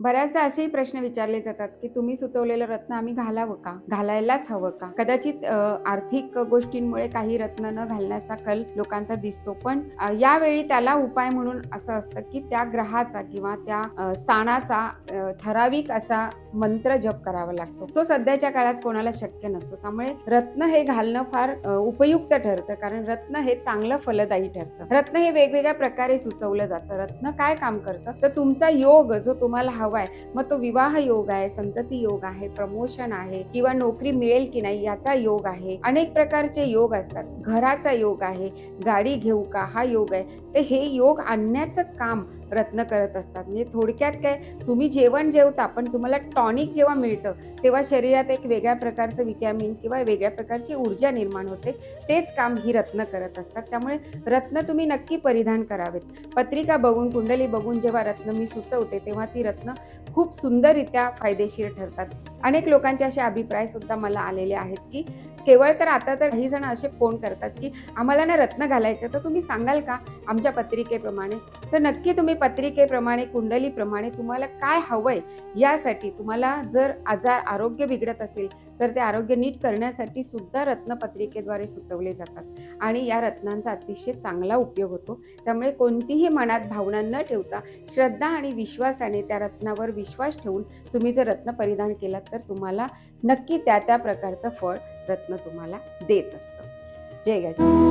बऱ्याचदा असेही प्रश्न विचारले जातात, की तुम्ही सुचवलेलं रत्न आम्ही घालावं का? घालायलाच हवं का? कदाचित आर्थिक गोष्टींमुळे काही रत्न न घालण्याचा कल लोकांचा दिसतो. पण यावेळी त्याला उपाय म्हणून असं असतं, की त्या ग्रहाचा किंवा त्या स्थानाचा ठराविक असा मंत्र जप करावा लागतो. तो सध्याच्या काळात कोणाला शक्य नसतो. त्यामुळे रत्न हे घालणं फार उपयुक्त ठरतं. कारण रत्न हे चांगलं फलदायी ठरतं. रत्न हे वेगवेगळ्या प्रकारे सुचवलं जातं. रत्न काय काम करतं? तर तुमचा योग जो तुम्हाला हवाय, मग तो विवाह योग आहे, संतती योग आहे, प्रमोशन आहे किंवा नोकरी मिळेल की नाही याचा योग आहे. अनेक प्रकारचे योग असतात. घराचा योग आहे, गाडी घेऊ का हा योग आहे. तर हे योग आणण्याचं काम रत्न करत असतात. म्हणजे थोडक्यात काय, तुम्ही जेवण जेवता पण तुम्हाला टॉनिक जेव्हा मिळतं तेव्हा शरीरात एक वेगळ्या प्रकारचं व्हिटॅमिन किंवा वेगळ्या प्रकारची ऊर्जा निर्माण होते. तेच काम ही रत्न करत असतात. त्यामुळे रत्न तुम्ही नक्की परिधान करावेत. पत्रिका बघून, कुंडली बघून जेव्हा रत्न मी सुचवते तेव्हा ती रत्न खूप सुंदररित्या फायदेशीर ठरतात. अनेक लोकांचे असे अभिप्राय सुद्धा मला आलेले आहेत, की केवळ तर आता तर काही जण असे फोन करतात, की आम्हाला ना रत्न घालायचं, तर तुम्ही सांगाल का आमच्या पत्रिकेप्रमाणे? तर नक्की तुम्ही पत्रिकेप्रमाणे, कुंडलीप्रमाणे तुम्हाला काय हवंय यासाठी तुम्हाला जर आरोग्य बिघडत असेल, तर ते आरोग्य नीट करण्यासाठी सुद्धा रत्नपत्रिकेद्वारे सुचवले जातात आणि या रत्नांचा अतिशय चांगला उपयोग होतो. त्यामुळे कोणतीही मनात भावना न ठेवता श्रद्धा आणि विश्वासाने त्या रत्नावर विश्वास ठेवून तुम्ही जर रत्न परिधान केलात तर तुम्हाला नक्की त्या प्रकारचं फळ रत्न तुम्हाला देत असतं. जय गजानन.